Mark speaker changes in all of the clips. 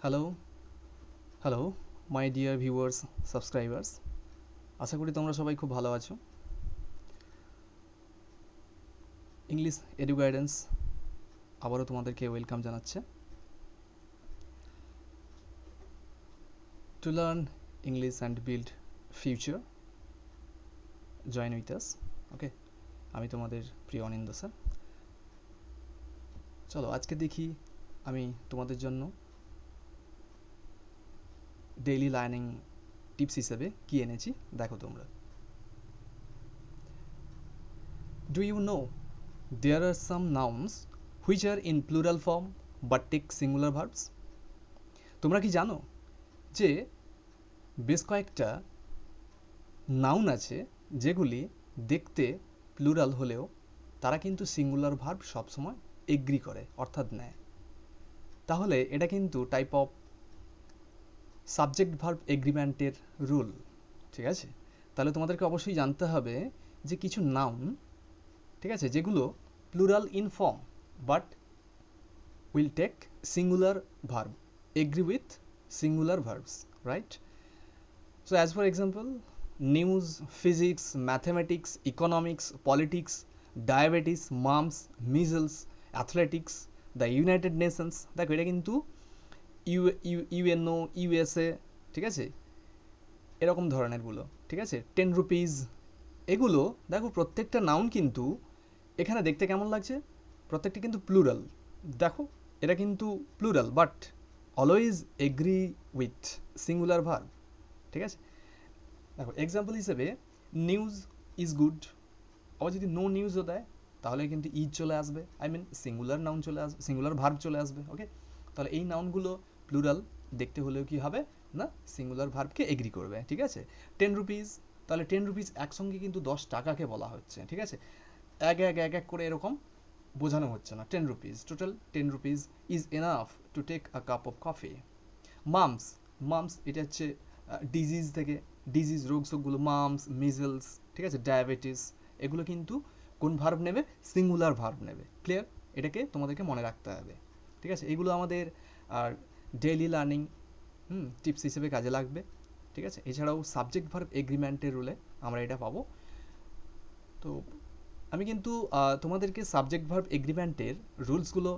Speaker 1: Hello hello my dear viewers, subscribers. আশা করি তোমরা সবাই খুব ভালো আছো। ইংলিশ এডু গাইডেন্স আবারও তোমাদেরকে ওয়েলকাম জানাচ্ছে। To learn English and build future, join with us. Okay, আমি তোমাদের প্রিয় অনিন্দ স্যার। চলো আজকে দেখি আমি তোমাদের জন্য ডেইলি লার্নিং টিপস হিসেবে কী এনেছি, দেখো তোমরা। Do you know there are some nouns which are in plural form but take singular verbs? তোমরা কি জানো যে বেশ কয়েকটা নাউন আছে যেগুলি দেখতে প্লুরাল হলেও তারা কিন্তু সিঙ্গুলার ভার্ব সবসময় এগ্রি করে, অর্থাৎ নেয়। তাহলে এটা কিন্তু টাইপ অফ সাবজেক্ট ভার্ব এগ্রিমেন্টের রুল, ঠিক আছে? তাহলে তোমাদেরকে অবশ্যই জানতে হবে যে কিছু নাউন, ঠিক আছে, যেগুলো plural in form but will take singular verb, agree with singular verbs, right? So as for example, news, physics, mathematics, economics, politics, diabetes, mumps, measles, athletics, the United Nations, দেখো এটা কিন্তু ইউএনও, ইউএসএ, ঠিক আছে, এরকম ধরনেরগুলো, ঠিক আছে, 10 rupees, এগুলো দেখো প্রত্যেকটা নাউন কিন্তু এখানে দেখতে কেমন লাগছে, প্রত্যেকটা কিন্তু প্লুরাল। দেখো এটা কিন্তু plural but always agree with singular verb, ঠিক আছে? দেখো এক্সাম্পল হিসেবে নিউজ ইজ গুড, আবার যদি নো নিউজও দেয় তাহলে কিন্তু ইজ চলে আসবে, আই মিন সিঙ্গুলার নাউন চলে আসবে, সিঙ্গুলার ভার্ব চলে আসবে। ওকে, তাহলে এই নাউনগুলো প্লুরাল দেখতে হলেও কি হবে না, সিঙ্গুলার ভার্বকে এগ্রি করবে, ঠিক আছে? 10 রুপিস, তাহলে 10 রুপিস একসঙ্গে কিন্তু 10 টাকাকে বলা হচ্ছে, ঠিক আছে? এক এক এক এক করে এরকম বোঝানো হচ্ছে না। 10 rupees, total 10 rupees is enough to take a cup of coffee. Mums, mums এটা হচ্ছে ডিজিজ থেকে, ডিজিজ রোগ সোগগুলো, মামস, মিজলস, ঠিক আছে, ডায়াবেটিস, এগুলো কিন্তু কোন ভার্ব নেবে, সিঙ্গুলার ভার্ব নেবে। ক্লিয়ার? এটাকে তোমাদেরকে মনে রাখতে হবে, ঠিক আছে? এগুলো আমাদের আর ডেইলি লার্নিং টিপস হিসেবে কাজে লাগবে, ঠিক আছে? এছাড়াও সাবজেক্ট ভার্ব এগ্রিমেন্টের রুলে আমরা এটা পাবো। তো আমি কিন্তু তোমাদেরকে সাবজেক্ট ভার্ব এগ্রিমেন্টের রুলসগুলো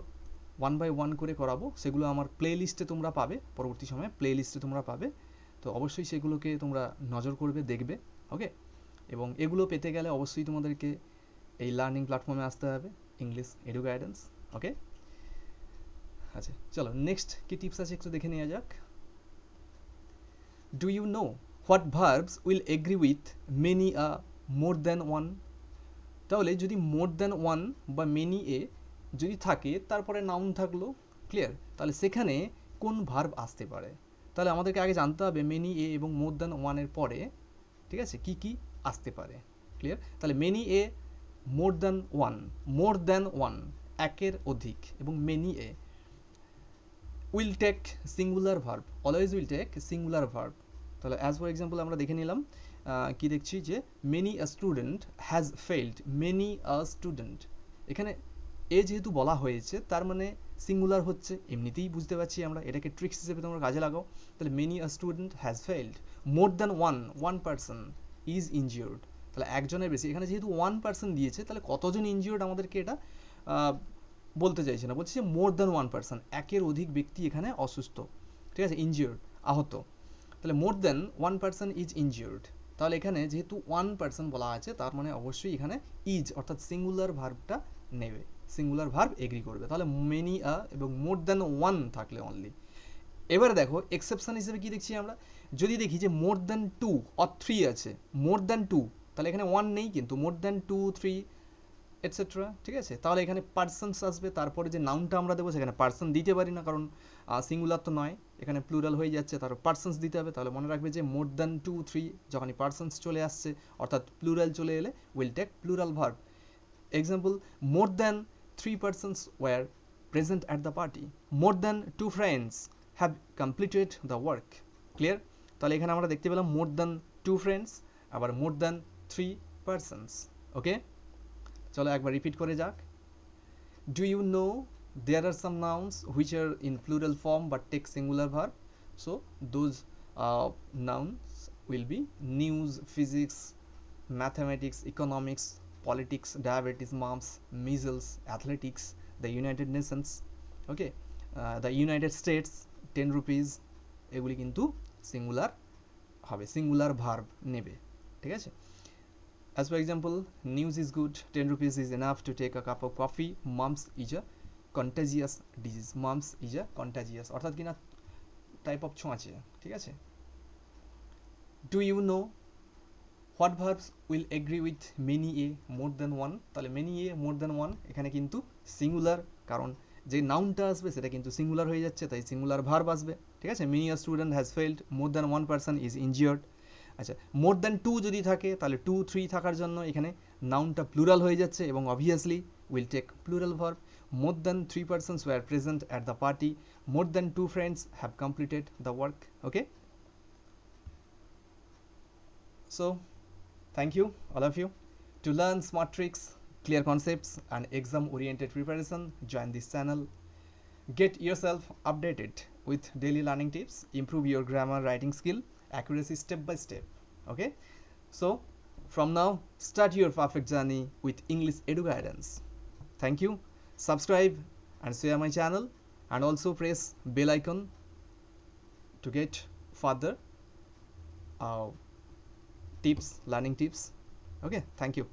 Speaker 1: ওয়ান বাই ওয়ান করে করাবো, সেগুলো আমার প্লে লিস্টে তোমরা পাবে, পরবর্তী সময়ে প্লে লিস্টে তোমরা পাবে। তো অবশ্যই সেগুলোকে তোমরা নজর করবে, দেখবে। ওকে, এবং এগুলো পেতে গেলে অবশ্যই তোমাদেরকে এই লার্নিং প্ল্যাটফর্মে আসতে হবে, ইংলিশ এডু গাইডেন্স। ওকে, আচ্ছা চলো নেক্সট কি টিপস আছে একটু দেখে নেওয়া যাক। Do you know what verbs will agree with many more than one? তাহলে যদি মোর দ্যান ওয়ান বা মেনি এ যদি থাকে, তারপরে নাউন থাকলো, ক্লিয়ার, তাহলে সেখানে কোন ভার্ব আসতে পারে? তাহলে আমাদেরকে আগে জানতে হবে মেনি এ এবং মোর দ্যান ওয়ানের পরে, ঠিক আছে, কি কি আসতে পারে। ক্লিয়ার? তাহলে many a, more than one, more than one একের অধিক, এবং many a will take singular verb, always will take singular verb. তাহলে অ্যাজ ফর এক্সাম্পল আমরা দেখে নিলাম, কি দেখছি যে many a student has failed, many a student, এখানে এ যেহেতু বলা হয়েছে তার মানে সিঙ্গুলার হচ্ছে, এমনিতেই বুঝতে পারছি আমরা, এটাকে ট্রিক্স হিসেবে তোমরা কাজে লাগাও। তাহলে many a student has failed, more than one, one person is injured, তাহলে একজনের বেশি, এখানে যেহেতু ওয়ান পার্সন দিয়েছে তাহলে কতজন ইনজিওর্ড আমাদেরকে এটা বলতে চাইছে না, বলছে মোর দ্যান ওয়ান পার্সন, একের অধিক ব্যক্তি এখানে অসুস্থ, ঠিক আছে, ইনজিওর্ড, আহত। তাহলে মোর than one person is injured, তাহলে এখানে যেহেতু ওয়ান পার্সন বলা আছে তার মানে অবশ্যই এখানে ইজ অর্থাৎ সিঙ্গুলার ভার্বটা নেবে, সিঙ্গুলার ভার্ব এগ্রি করবে। তাহলে মেনি আ এবং মোর দ্যান ওয়ান থাকলে অনলি। এবারে দেখো এক্সেপশন হিসেবে কি দেখছি আমরা, যদি দেখি যে more than two or three আছে, মোর দ্যান টু, তাহলে এখানে ওয়ান নেই, কিন্তু more than two, three, etcetera, ঠিক আছে, তাহলে এখানে পার্সনস আসবে, তারপরে যে নাউনটা আমরা দেবো সেখানে পার্সন দিতে পারি না, কারণ সিঙ্গুলার তো নয়, এখানে প্লুরাল হয়ে যাচ্ছে, তারপর পার্সনস দিতে হবে। তাহলে মনে রাখবে যে মোর দ্যান টু, থ্রি যখনই পার্সনস চলে আসছে অর্থাৎ প্লুরাল চলে এলে will take plural verb. Example, more than three persons were present at the party, more than two friends have completed the work. Clear? তাহলে এখানে আমরা দেখতে পেলাম মোর দ্যান টু ফ্রেন্ডস, আবার more than three persons. Okay, চলো একবার repeat করে যাক। Do you know there are some nouns which are in plural form but take singular verb, so those nouns will be news, physics, mathematics, economics, politics, diabetes, mumps, measles, athletics, the United Nations, okay, the United States, 10 rupees, এগুলি কিন্তু singular হবে, singular verb নেবে, ঠিক আছে। As for example, news is good, 10 rupees is enough to take a cup of coffee, mumps is a contagious disease, mumps is a contagious অর্থাৎ কিনা type of ছোঁয়াচে, ঠিক আছে। Do you know what verbs will agree with many a more than one? তাহলে many a more than one এখানে কিন্তু singular, কারণ যে নাউনটা আসবে সেটা কিন্তু সিঙ্গুলার হয়ে যাচ্ছে, তাই সিঙ্গুলার ভার্ব আসবে, ঠিক আছে। many a student has failed, more than one person is injured। আচ্ছা, মোর দ্যান টু যদি থাকে তাহলে টু থ্রি থাকার জন্য এখানে নাউনটা প্লুরাল হয়ে যাচ্ছে এবং obviously will take plural verb. More than three persons were present at the party, more than two friends have completed the work, okay. So thank you all of you. To learn smart tricks, clear concepts and exam oriented preparation, join this channel. Get yourself updated with daily learning tips, improve your grammar, writing skill, accuracy step by step, okay. So from now, start your perfect journey with English Edu Guidance. Thank you. Subscribe and share my channel, and also press bell icon to get further tips, learning tips, okay. Thank you.